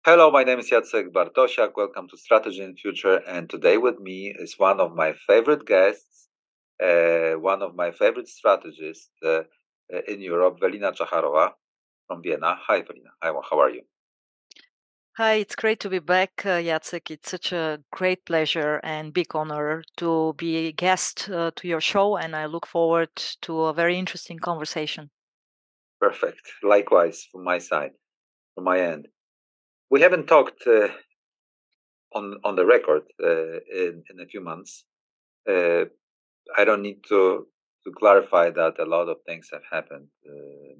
Hello, my name is Jacek Bartosiak. Welcome to Strategy and Future. And today with me is one of my favorite guests, one of my favorite strategists in Europe, Velina Tchakarova from Vienna. Hi, Velina. Hi, how are you? Hi, it's great to be back, Jacek. It's such a great pleasure and big honor to be a guest to your show, and I look forward to a very interesting conversation. Perfect. Likewise, from my side, from my end. We haven't talked on the record in a few months. Uh, I don't need to clarify that a lot of things have happened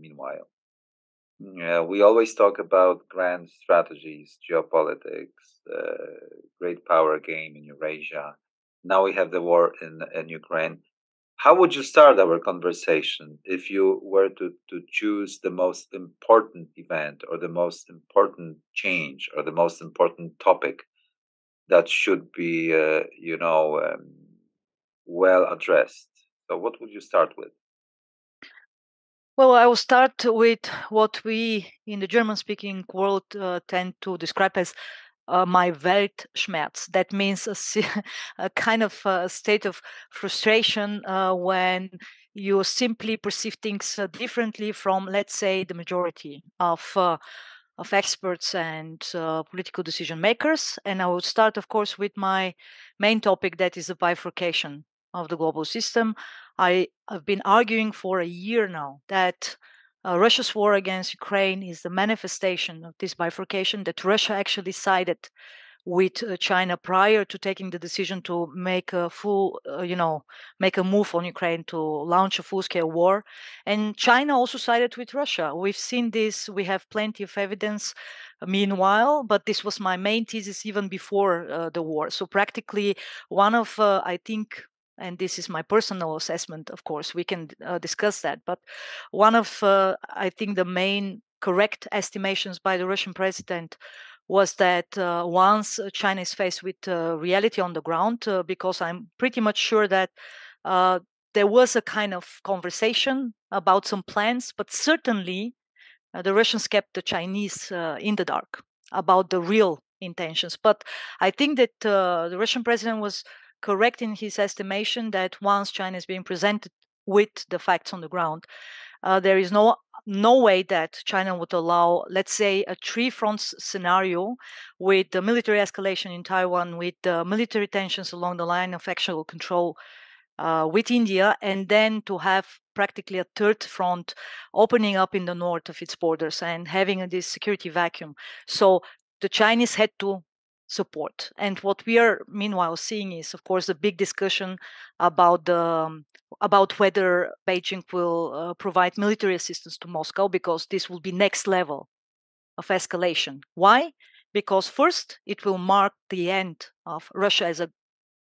meanwhile. Yeah, we always talk about grand strategies, geopolitics, great power game in Eurasia. Now we have the war in Ukraine. How would you start our conversation if you were to choose the most important event or the most important change or the most important topic that should be, well addressed? So, what would you start with? Well, I will start with what we in the German speaking world tend to describe as my Weltschmerz. That means a kind of state of frustration when you simply perceive things differently from, let's say, the majority of experts and political decision makers. And I will start, of course, with my main topic, that is the bifurcation of the global system. I have been arguing for a year now that Russia's war against Ukraine is the manifestation of this bifurcation, that Russia actually sided with China prior to taking the decision to make a make a move on Ukraine to launch a full-scale war. And China also sided with Russia. We've seen this. We have plenty of evidence. Meanwhile, but this was my main thesis even before the war. So practically, one of I think. And this is my personal assessment, of course, we can discuss that. But one of, I think, the main correct estimations by the Russian president was that once China is faced with reality on the ground, because I'm pretty much sure that uh, there was a kind of conversation about some plans, but certainly the Russians kept the Chinese in the dark about the real intentions. But I think that the Russian president was correct in his estimation that once China is being presented with the facts on the ground, there is no way that China would allow, let's say, a three fronts scenario with the military escalation in Taiwan, with the military tensions along the line of actual control with India, and then to have practically a third front opening up in the north of its borders and having this security vacuum. So the Chinese had to support. And what we are meanwhile seeing is, of course, a big discussion about about whether Beijing will provide military assistance to Moscow, because this will be next level of escalation. Why? Because first, it will mark the end of Russia as a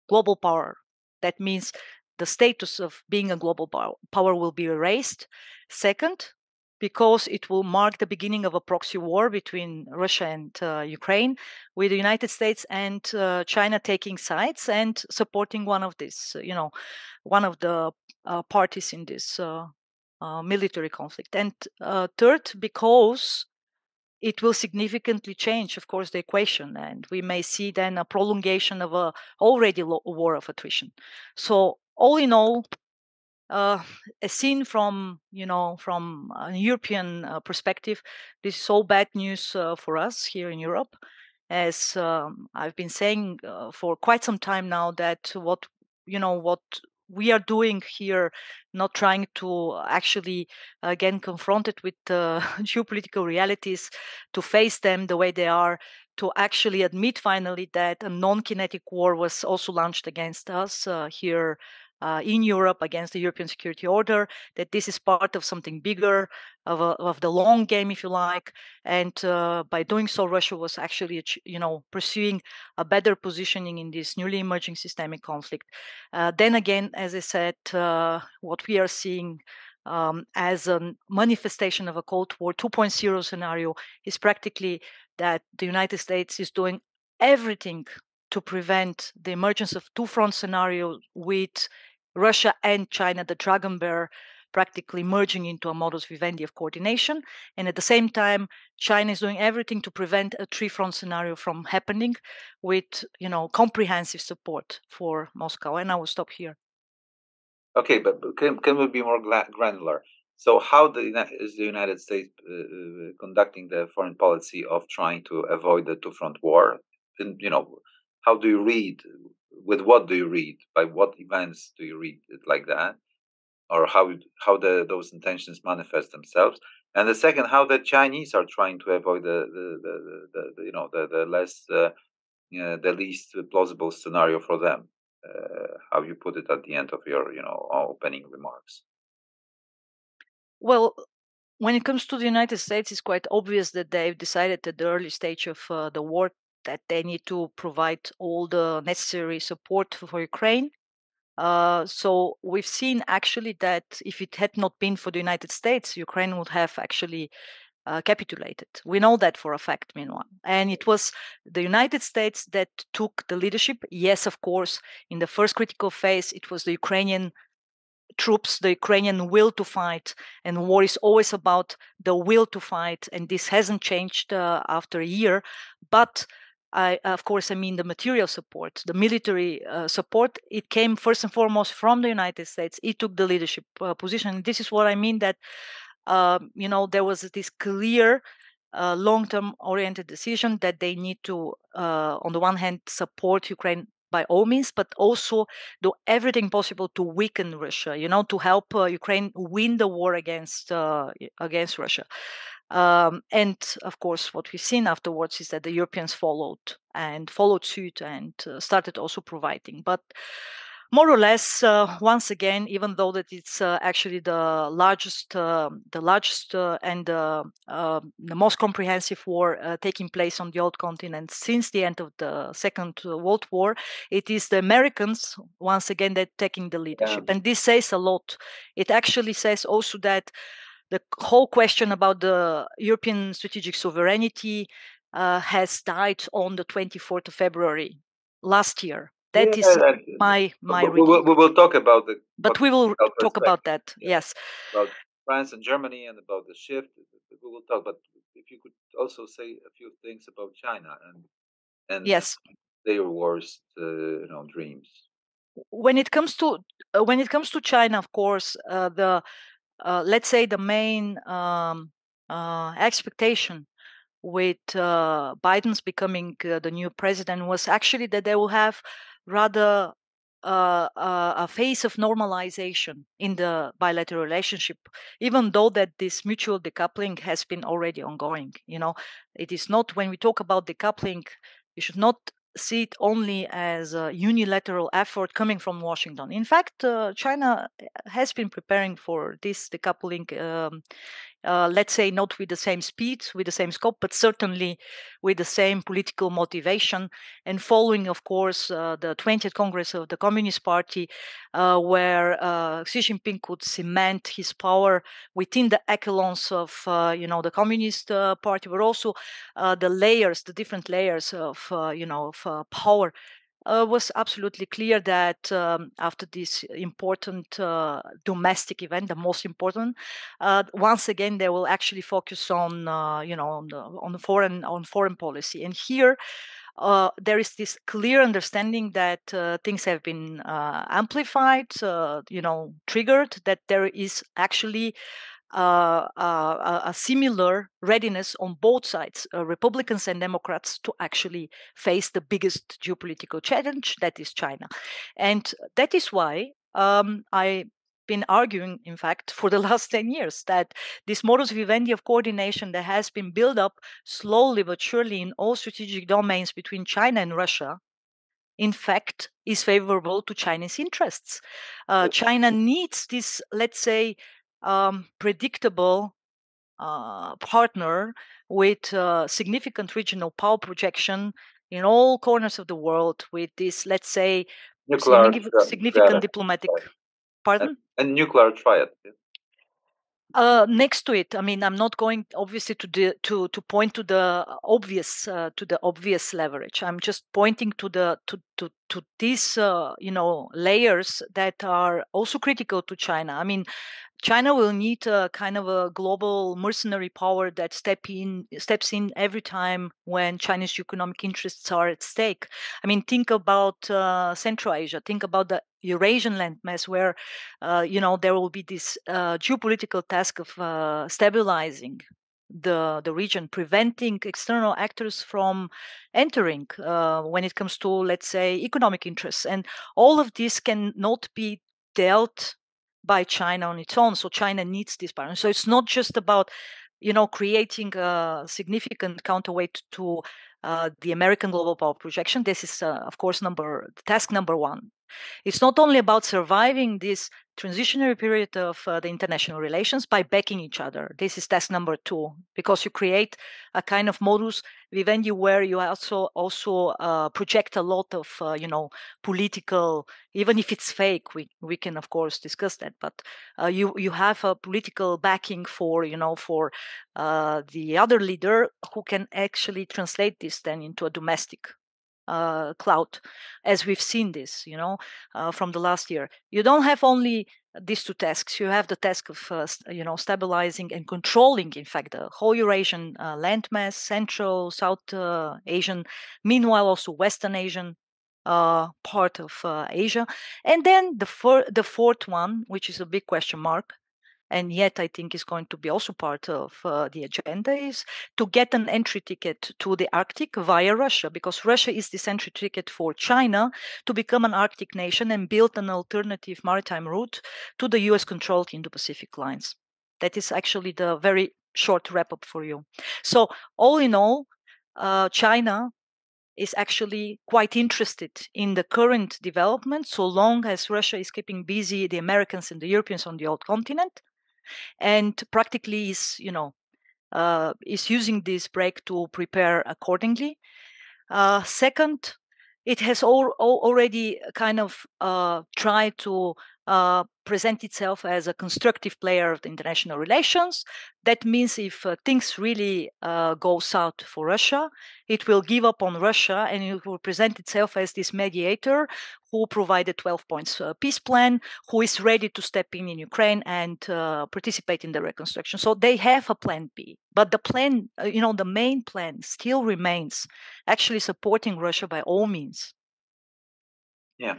global power. That means the status of being a global power will be erased. Second, because it will mark the beginning of a proxy war between Russia and Ukraine, with the United States and China taking sides and supporting one of these, one of the parties in this military conflict. And third, because it will significantly change, of course, the equation, and we may see then a prolongation of a already war of attrition. So, all in all, uh, as seen from from a European perspective, this is all bad news for us here in Europe, as I've been saying for quite some time now that what we are doing here, not trying to actually again confront it with geopolitical realities, to face them the way they are, to actually admit finally that a non-kinetic war was also launched against us here in Europe, against the European security order, that this is part of something bigger, of the long game, if you like. And by doing so, Russia was actually, pursuing a better positioning in this newly emerging systemic conflict. Then again, as I said, what we are seeing as a manifestation of a Cold War 2.0 scenario is practically that the United States is doing everything to prevent the emergence of two front scenario with Russia and China, the dragon bear, practically merging into a modus vivendi of coordination. And at the same time, China is doing everything to prevent a three-front scenario from happening with, comprehensive support for Moscow. And I will stop here. Okay, but can we be more granular? So how is the United States conducting the foreign policy of trying to avoid the two-front war? And, how do you read? With what do you read? By what events do you read it like that? Or how those intentions manifest themselves? And the second, how the Chinese are trying to avoid the least plausible scenario for them. How you put it at the end of your opening remarks. Well, when it comes to the United States, it's quite obvious that they've decided at the early stage of the war that they need to provide all the necessary support for Ukraine. So we've seen actually that if it had not been for the United States, Ukraine would have actually capitulated. We know that for a fact, meanwhile. And it was the United States that took the leadership. Yes, of course, in the first critical phase, it was the Ukrainian troops, the Ukrainian will to fight, and war is always about the will to fight, and this hasn't changed after a year. But of course, I mean the material support, the military support. It came first and foremost from the United States. It took the leadership position. This is what I mean that there was this clear long-term oriented decision that they need to, on the one hand, support Ukraine by all means, but also do everything possible to weaken Russia, to help Ukraine win the war against Russia. And of course, what we've seen afterwards is that the Europeans followed suit and started also providing. But more or less, once again, even though that it's actually the largest and the most comprehensive war taking place on the old continent since the end of the Second World War, it is the Americans once again that taking the leadership, and this says a lot. It actually says also that the whole question about the European strategic sovereignty has died on the 24th of February last year. That is my reading. We will talk about the. But we will talk about that. Yes. About France and Germany and about the shift. We will talk. But if you could also say a few things about China and yes, their worst dreams. When it comes to China, of course, the let's say the main expectation with Biden's becoming the new president was actually that they will have rather a phase of normalization in the bilateral relationship, even though that this mutual decoupling has been already ongoing. It is not, when we talk about decoupling, you should not see it only as a unilateral effort coming from Washington. In fact, China has been preparing for this decoupling, let's say not with the same speed, with the same scope, but certainly with the same political motivation, and following, of course, the 20th Congress of the Communist Party, where Xi Jinping could cement his power within the echelons of, the Communist Party, but also the different layers of, power. Was absolutely clear that after this important domestic event, the most important, once again they will actually focus on on foreign policy. And here there is this clear understanding that things have been amplified, triggered, that there is actually a similar readiness on both sides, Republicans and Democrats, to actually face the biggest geopolitical challenge, that is China. And that is why I've been arguing, in fact, for the last 10 years, that this modus vivendi of coordination that has been built up slowly but surely in all strategic domains between China and Russia, in fact, is favorable to Chinese interests. China needs this, let's say, predictable partner with significant regional power projection in all corners of the world, with this, let's say, significant diplomatic. Pardon? And nuclear triad. Next to it, I mean, I'm not going obviously to point to the obvious leverage. I'm just pointing to these layers that are also critical to China. I mean, China will need a kind of a global mercenary power that steps in every time when Chinese economic interests are at stake. I mean, think about Central Asia. Think about the Eurasian landmass, where there will be this geopolitical task of stabilizing the region, preventing external actors from entering when it comes to, let's say, economic interests, and all of this cannot be dealt by China on its own. So China needs this partner. So it's not just about, creating a significant counterweight to the American global power projection. This is, of course, task number one. It's not only about surviving this transitionary period of the international relations by backing each other. This is task number two, because you create a kind of modus vivendi where you also project a lot of political, even if it's fake. We can of course discuss that, but you have a political backing for the other leader, who can actually translate this then into a domestic cloud, as we've seen this, from the last year. You don't have only these two tasks. You have the task of, stabilizing and controlling, in fact, the whole Eurasian landmass, Central, South Asian, meanwhile also Western Asian part of Asia. And then the fourth one, which is a big question mark, and yet I think is going to be also part of the agenda, is to get an entry ticket to the Arctic via Russia, because Russia is this entry ticket for China to become an Arctic nation and build an alternative maritime route to the US-controlled Indo-Pacific lines. That is actually the very short wrap-up for you. So all in all, China is actually quite interested in the current development, so long as Russia is keeping busy the Americans and the Europeans on the old continent, and practically is using this break to prepare accordingly. Second, it has already kind of tried to present itself as a constructive player of the international relations. That means if things really go south for Russia, it will give up on Russia and it will present itself as this mediator who provided 12 points peace plan, who is ready to step in Ukraine and participate in the reconstruction. So they have a plan B, but the plan, the main plan still remains actually supporting Russia by all means. Yeah,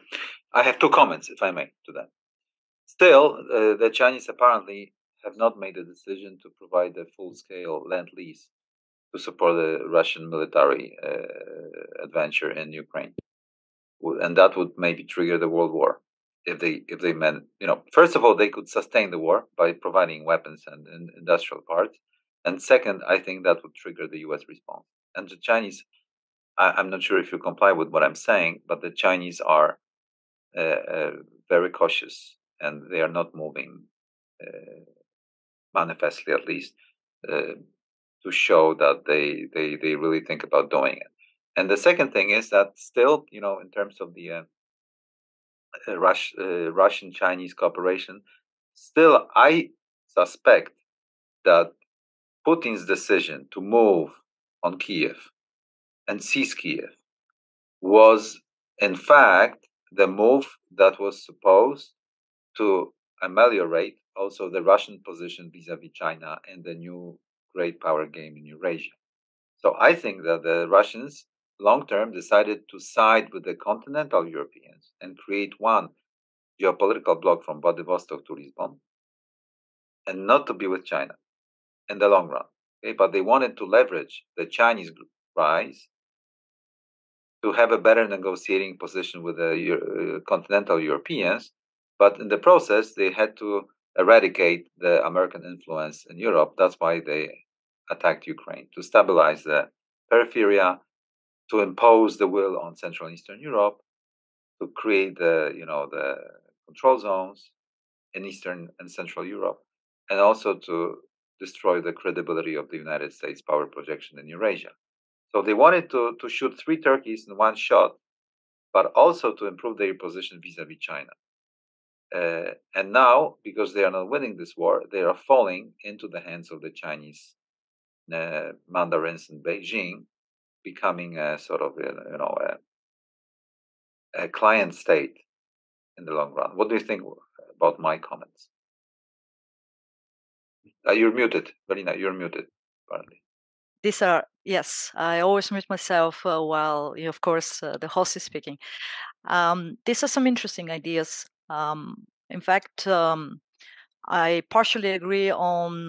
I have two comments, if I may, to that. Still, the Chinese apparently have not made a decision to provide a full-scale land lease to support the Russian military adventure in Ukraine, and that would maybe trigger the World War if they meant. First of all, they could sustain the war by providing weapons and industrial parts, and second, I think that would trigger the U.S. response. And the Chinese, I'm not sure if you comply with what I'm saying, but the Chinese are very cautious, and they are not moving manifestly, at least, to show that they really think about doing it. And the second thing is that still, in terms of the Russian-Chinese cooperation, still I suspect that Putin's decision to move on Kiev and seize Kiev was, in fact, the move that was supposed to ameliorate also the Russian position vis-a-vis China and the new great power game in Eurasia. So I think that the Russians long-term decided to side with the continental Europeans and create one geopolitical bloc from Vladivostok to Lisbon, and not to be with China in the long run. Okay? But they wanted to leverage the Chinese rise to have a better negotiating position with the continental Europeans. But in the process, they had to eradicate the American influence in Europe. That's why they attacked Ukraine, to stabilize the periphery, to impose the will on Central and Eastern Europe, to create the control zones in Eastern and Central Europe, and also to destroy the credibility of the United States power projection in Eurasia. So they wanted to shoot three turkeys in one shot, but also to improve their position vis-a-vis China. And now, because they are not winning this war, they are falling into the hands of the Chinese mandarins in Beijing, becoming a sort of a client state in the long run. What do you think about my comments? You're muted, Velina. You're muted. Apparently. These are, yes, I always mute myself while, of course, the host is speaking. These are some interesting ideas. In fact, I partially agree on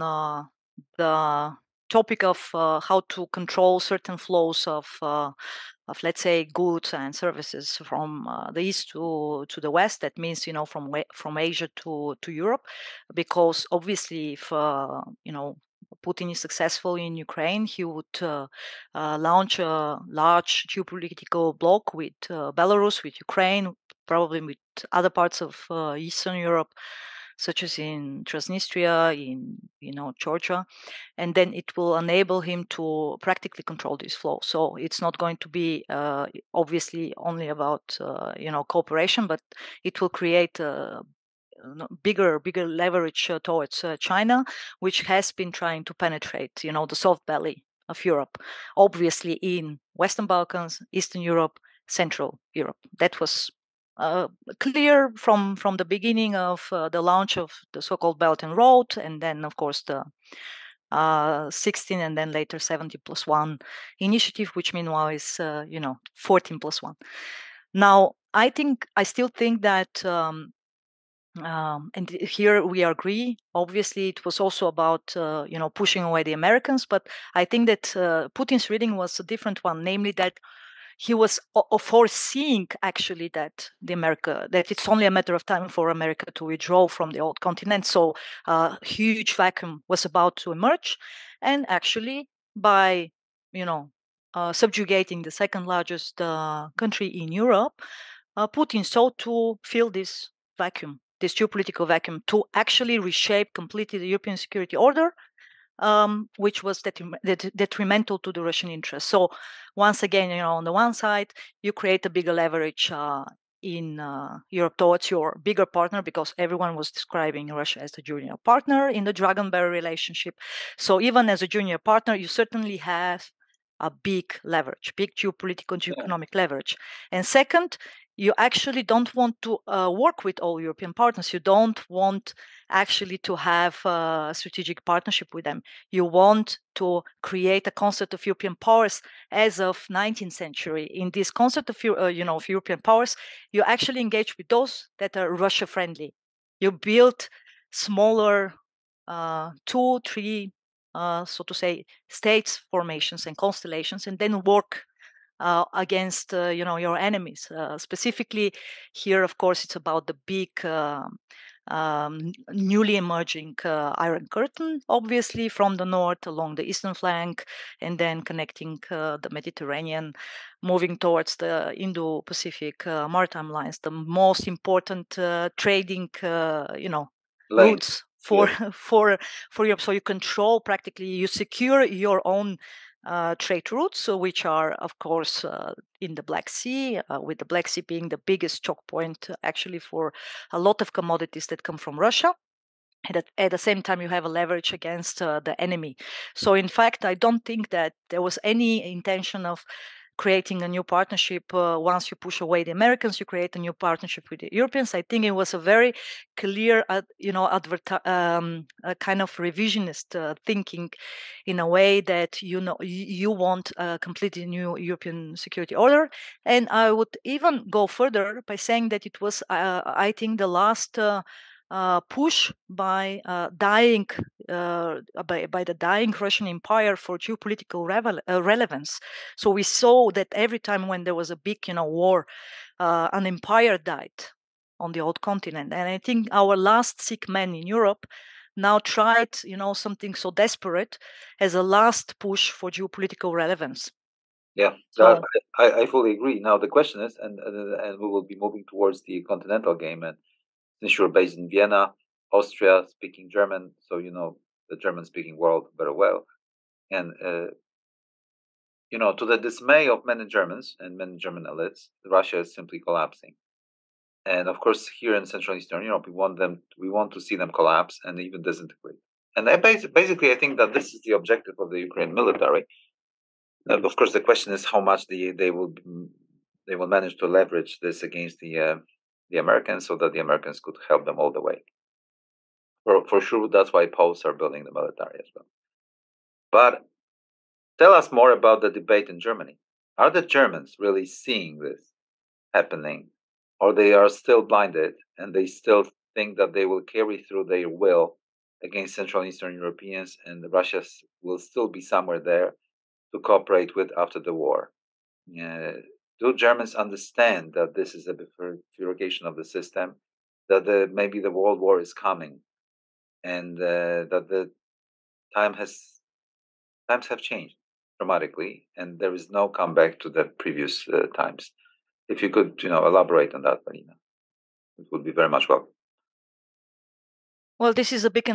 the topic of how to control certain flows of let's say goods and services from the east to the west. That means from Asia to Europe, because obviously if Putin is successful in Ukraine, he would launch a large geopolitical bloc with Belarus, with Ukraine, probably with other parts of Eastern Europe, such as in Transnistria, in Georgia, and then it will enable him to practically control this flow. So it's not going to be obviously only about cooperation, but it will create bigger leverage towards China, which has been trying to penetrate the soft belly of Europe, obviously in Western Balkans, Eastern Europe, Central Europe. That was clear from the beginning of the launch of the so-called Belt and Road, and then of course the 16 and then later 70+1 initiative, which meanwhile is 14+1. Now I still think that and here we agree. Obviously, it was also about pushing away the Americans, but I think that Putin's reading was a different one, namely that he was foreseeing actually that it's only a matter of time for America to withdraw from the old continent. So a huge vacuum was about to emerge, and actually by subjugating the second largest country in Europe, Putin sought to fill this vacuum, this geopolitical vacuum, to actually reshape completely the European security order, which was detrimental to the Russian interests. So once again, on the one side, you create a bigger leverage in Europe towards your bigger partner, because everyone was describing Russia as a junior partner in the Dragon-Bearer relationship. So even as a junior partner, you certainly have a big leverage, big geopolitical and economic leverage. And second, you actually don't want to work with all European partners. You don't want actually to have a strategic partnership with them. You want to create a concept of European powers as of 19th century. In this concept of European powers, you actually engage with those that are Russia friendly. You build smaller 2, 3, so to say, states formations and constellations, and then work against your enemies. Specifically here, of course, it's about the big newly emerging Iron Curtain, obviously from the north along the eastern flank, and then connecting the Mediterranean, moving towards the Indo-Pacific maritime lines, the most important trading routes for Europe. So you control, practically, you secure your own trade routes, which are, of course, in the Black Sea, with the Black Sea being the biggest choke point actually for a lot of commodities that come from Russia. And at the same time, you have a leverage against the enemy. So in fact, I don't think that there was any intention of creating a new partnership. Once you push away the Americans, you create a new partnership with the Europeans. I think it was a very clear, kind of revisionist thinking, in a way that you want a completely new European security order. And I would even go further by saying that it was, I think, the last push by the dying Russian Empire for geopolitical relevance. So we saw that every time when there was a big war, an empire died on the old continent. And I think our last sick man in Europe now tried something so desperate as a last push for geopolitical relevance. Yeah, so I fully agree. Now the question is, and we will be moving towards the continental game, and since you're based in Vienna, Austria, speaking German, so you know the German-speaking world very well, and to the dismay of many Germans and many German elites, Russia is simply collapsing. And of course, here in Central and Eastern Europe, we want to see them collapse and even disintegrate. And basically, I think that this is the objective of the Ukraine military. Of course, the question is how much they will manage to leverage this against the Americans, so that the Americans could help them all the way. For sure, that's why Poles are building the military as well. But tell us more about the debate in Germany. Are the Germans really seeing this happening, or they are still blinded and they still think that they will carry through their will against Central and Eastern Europeans, and Russia will still be somewhere there to cooperate with after the war? Do Germans understand that this is a bifurcation of the system, that maybe the world war is coming, and that the times have changed dramatically, and there is no comeback to the previous times? If you could, elaborate on that, Velina, it would be very much welcome. Well, this is a big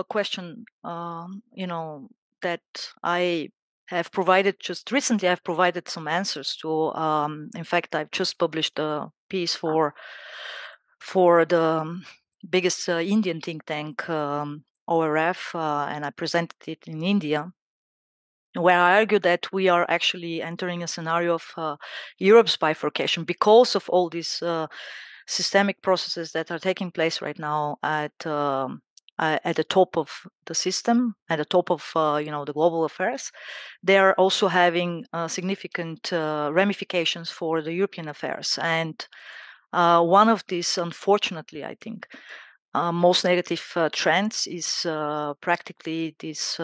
question. That I have provided just recently. I've provided some answers to. In fact, I've just published a piece for the biggest Indian think tank, ORF, and I presented it in India, where I argue that we are actually entering a scenario of Europe's bifurcation because of all these systemic processes that are taking place right now at the top of the system, at the top of the global affairs. They are also having significant ramifications for the European affairs, and one of these, unfortunately, I think, most negative trends is practically this,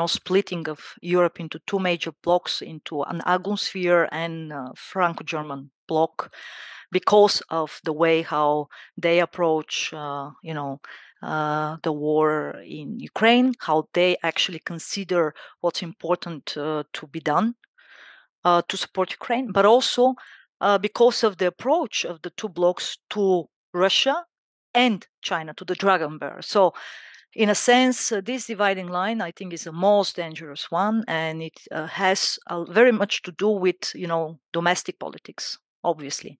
splitting of Europe into two major blocks, into an Agung and Franco-German bloc, because of the way how they approach, the war in Ukraine, how they actually consider what's important to be done to support Ukraine, but also because of the approach of the two blocs to Russia and China, to the dragon bear. So, in a sense, this dividing line, I think, is the most dangerous one, and it has very much to do with, domestic politics, obviously.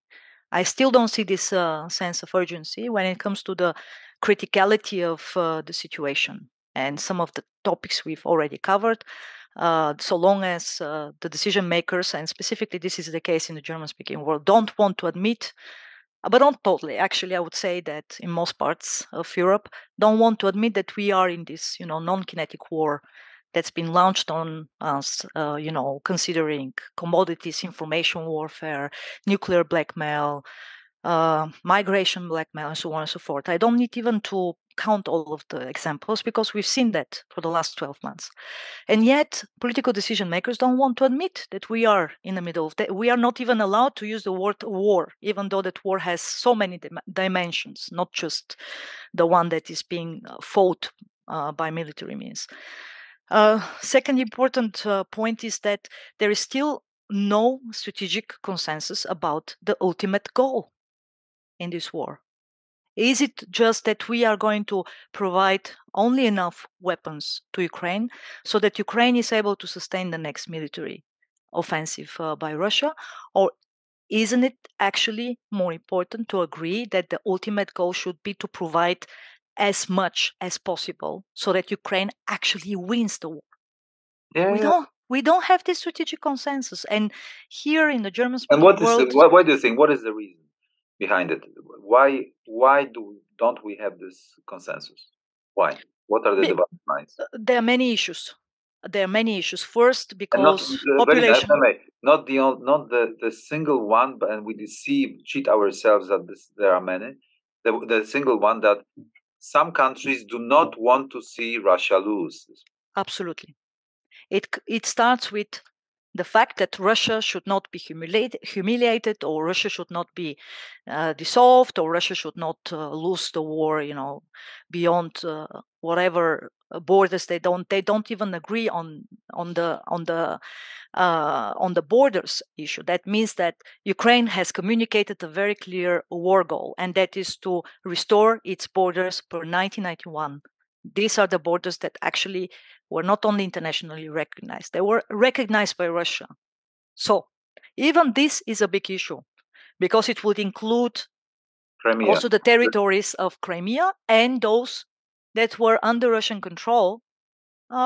I still don't see this sense of urgency when it comes to the criticality of the situation and some of the topics we've already covered. So long as the decision makers, and specifically this is the case in the German-speaking world, don't want to admit, but not totally, actually, I would say that in most parts of Europe, don't want to admit that we are in this, non-kinetic war that's been launched on us, considering commodities, information warfare, nuclear blackmail, migration blackmail, and so on and so forth. I don't need even to count all of the examples because we've seen that for the last 12 months. And yet, political decision makers don't want to admit that we are in the middle of that. We are not even allowed to use the word war, even though that war has so many dimensions, not just the one that is being fought by military means. Second important point is that there is still no strategic consensus about the ultimate goal in this war. Is it just that we are going to provide only enough weapons to Ukraine so that Ukraine is able to sustain the next military offensive by Russia? Or isn't it actually more important to agree that the ultimate goal should be to provide as much as possible so that Ukraine actually wins the war? We don't have this strategic consensus. And here in the German-speaking world... Why do you think, what is the reason behind it? Why don't we have this consensus? Why? What are the dividing lines? There are many issues. First, because population... Not the single one, and we cheat ourselves that there are many. The single one that some countries do not want to see Russia lose. Absolutely. It starts with the fact that Russia should not be humiliated, or Russia should not be dissolved, or Russia should not lose the war, beyond whatever borders. They don't even agree on the borders issue. That means that Ukraine has communicated a very clear war goal, and that is to restore its borders per 1991. These are the borders that actually were not only internationally recognized, they were recognized by Russia. So even this is a big issue, because it would include Crimea, also the territories of Crimea and those that were under Russian control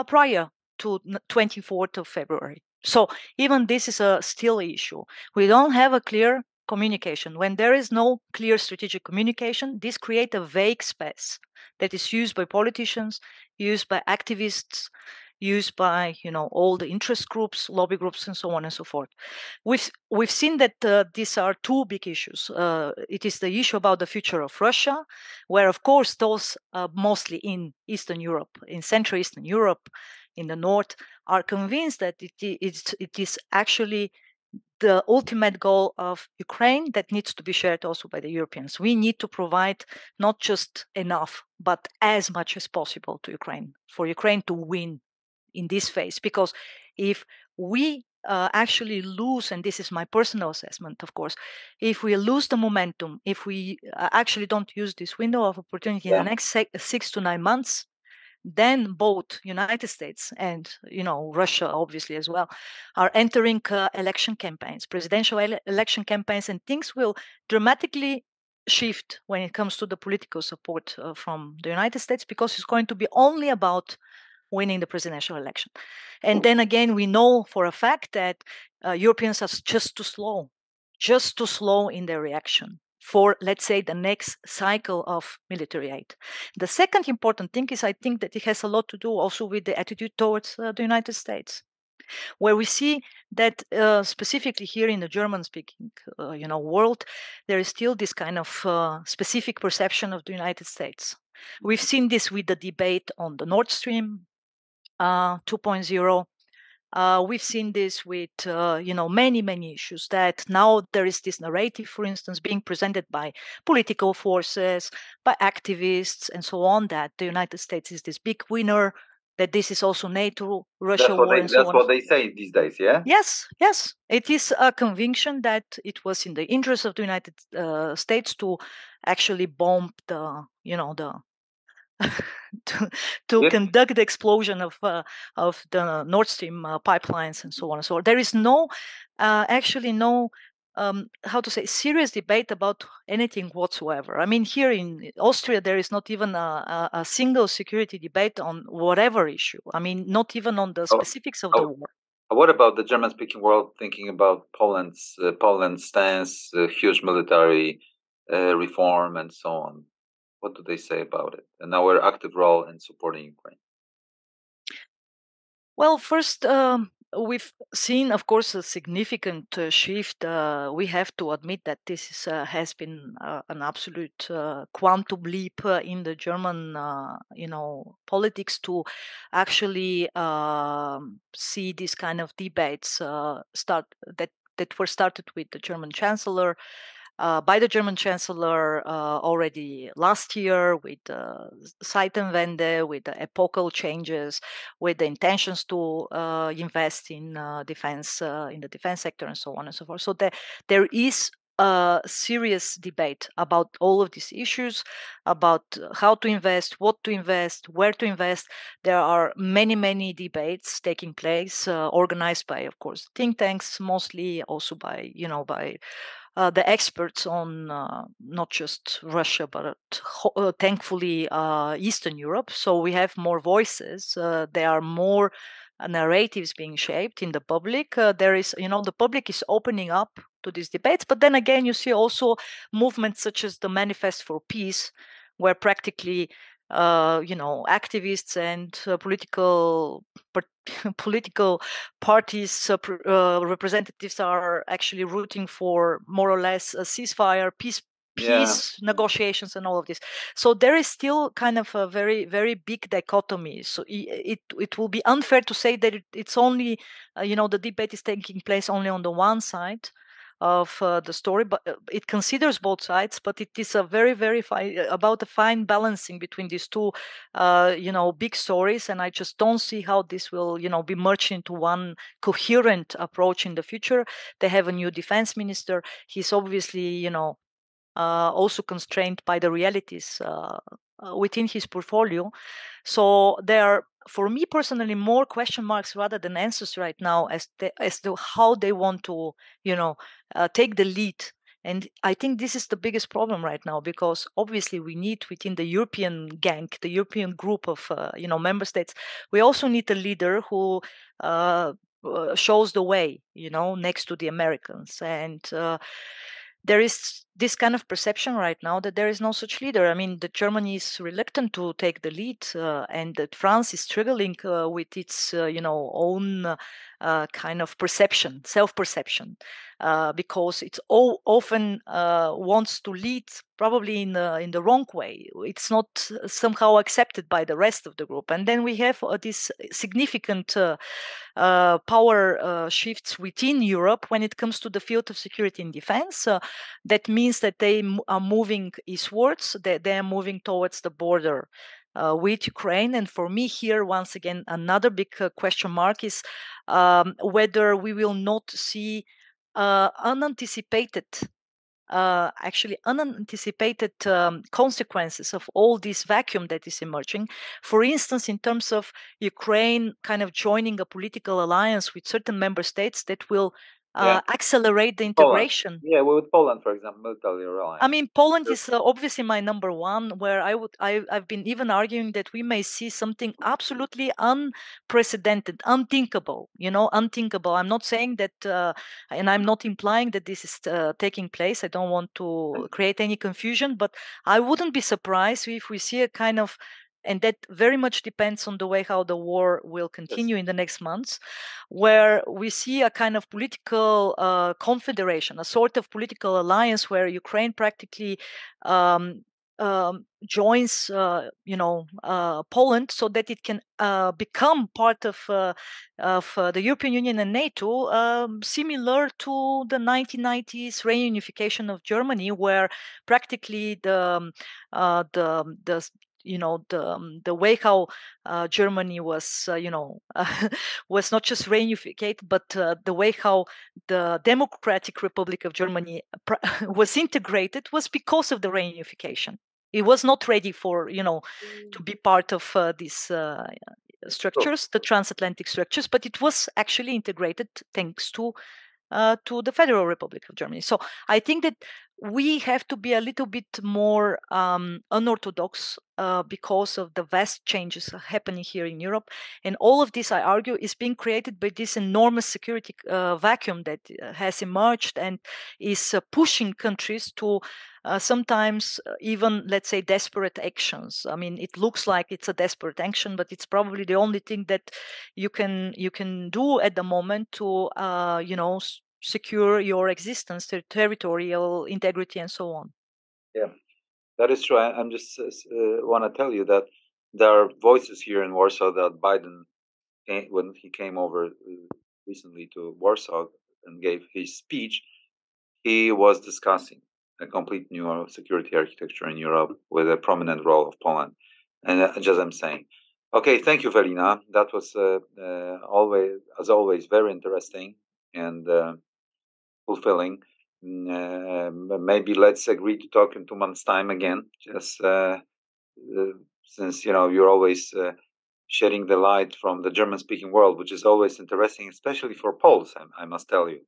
prior to 24th of February. So even this is a still issue. We don't have a clear communication. When there is no clear strategic communication, this creates a vague space. that is used by politicians, used by activists, used by all the interest groups, lobby groups, and so on and so forth. We've seen that these are two big issues. It is the issue about the future of Russia, where of course those mostly in Eastern Europe, in Central Eastern Europe, in the north, are convinced that it is actually the ultimate goal of Ukraine that needs to be shared also by the Europeans. We need to provide not just enough, but as much as possible to Ukraine, for Ukraine to win in this phase. Because if we actually lose, and this is my personal assessment, of course, if we lose the momentum, if we actually don't use this window of opportunity in the next 6 to 9 months, then both United States and Russia, obviously as well, are entering election campaigns, presidential election campaigns, and things will dramatically shift when it comes to the political support from the United States, because it's going to be only about winning the presidential election. And then again, we know for a fact that Europeans are just too slow in their reaction for, let's say, the next cycle of military aid. The second important thing is, I think that it has a lot to do also with the attitude towards the United States, where we see that specifically here in the German-speaking world, there is still this kind of specific perception of the United States. We've seen this with the debate on the Nord Stream 2.0. We've seen this with many issues, that now there is this narrative, for instance, being presented by political forces, by activists, and so on, that the United States is this big winner, that this is also NATO, Russia war, and so on. That's what they say these days, yeah? Yes. It is a conviction that it was in the interest of the United States to actually bomb the to conduct the explosion of the Nord Stream pipelines and so on and so on. There is no serious debate about anything whatsoever. I mean, here in Austria, there is not even a single security debate on whatever issue. I mean, not even on the specifics of the war. What about the German-speaking world thinking about Poland's stance, huge military reform, and so on? What do they say about it, and our active role in supporting Ukraine? Well, first, we've seen, of course, a significant shift. We have to admit that this has been an absolute quantum leap in the German, politics, to actually see these kind of debates that were started with the German Chancellor. By the German Chancellor already last year, with Zeitenwende, with the epochal changes, with the intentions to invest in defense, in the defense sector, and so on and so forth. So there is a serious debate about all of these issues, about how to invest, what to invest, where to invest. There are many debates taking place, organized by, of course, think tanks, mostly also by the experts on not just Russia, but thankfully Eastern Europe. So we have more voices. There are more narratives being shaped in the public. There is, the public is opening up to these debates. But then again, you see also movements such as the Manifest for Peace, where practically activists and political parties representatives are actually rooting for more or less a ceasefire, peace negotiations, and all of this. So there is still kind of a very big dichotomy. So it will be unfair to say that it's only the debate is taking place only on the one side of the story, but it considers both sides. But it is a very about a fine balancing between these two big stories, and I just don't see how this will be merged into one coherent approach in the future. They have a new defense minister. He's obviously also constrained by the realities within his portfolio. So there are, for me personally, more question marks rather than answers right now as to how they want to take the lead. And I think this is the biggest problem right now, because obviously we need, within the European gang, the European group of member states, we also need a leader who shows the way, next to the Americans. And there is this kind of perception right now that there is no such leader. I mean, that Germany is reluctant to take the lead, and that France is struggling with its, own kind of perception, self-perception, because it's often wants to lead probably in the wrong way. It's not somehow accepted by the rest of the group, and then we have this significant power shifts within Europe when it comes to the field of security and defense. That means that they are moving eastwards, that they are moving towards the border with Ukraine. And for me here, once again, another big question mark is whether we will not see unanticipated consequences of all this vacuum that is emerging. For instance, in terms of Ukraine kind of joining a political alliance with certain member states that will accelerate the integration. Poland. Yeah, with Poland, for example, military alliance. I mean, Poland is obviously my number one, where I've been even arguing that we may see something absolutely unprecedented, unthinkable, unthinkable. I'm not saying that, and I'm not implying that this is taking place. I don't want to create any confusion, but I wouldn't be surprised if we see a kind of, and that very much depends on the way how the war will continue in the next months, where we see a kind of political confederation, a sort of political alliance where Ukraine practically joins, Poland, so that it can become part of the European Union and NATO, similar to the 1990s reunification of Germany, where practically the way how Germany was, was not just reunified, but the way how the Democratic Republic of Germany was integrated was because of the reunification. It was not ready for, to be part of these structures, the transatlantic structures, but it was actually integrated thanks to the Federal Republic of Germany. So I think that we have to be a little bit more unorthodox because of the vast changes happening here in Europe. And all of this, I argue, is being created by this enormous security vacuum that has emerged and is pushing countries to sometimes even, let's say, desperate actions. I mean, it looks like it's a desperate action, but it's probably the only thing that you can do at the moment to secure your existence, territorial integrity, and so on. Yeah, that is true. I'm just want to tell you that there are voices here in Warsaw that Biden, when he came over recently to Warsaw and gave his speech, he was discussing a complete new security architecture in Europe with a prominent role of Poland. And just I'm saying, okay, thank you, Velina. That was always, very interesting and fulfilling. Maybe let's agree to talk in 2 months' time again, just since you're always shedding the light from the German-speaking world, which is always interesting, especially for Poles. I must tell you.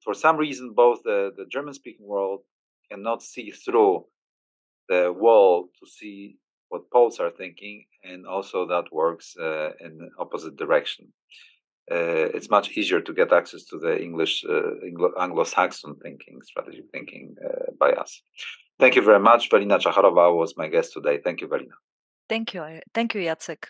For some reason, both the German-speaking world cannot see through the wall to see what Poles are thinking, and also that works in the opposite direction. It's much easier to get access to the English, Anglo-Saxon thinking, strategy thinking by us. Thank you very much. Velina Tchakarova was my guest today. Thank you, Velina. Thank you, Jacek.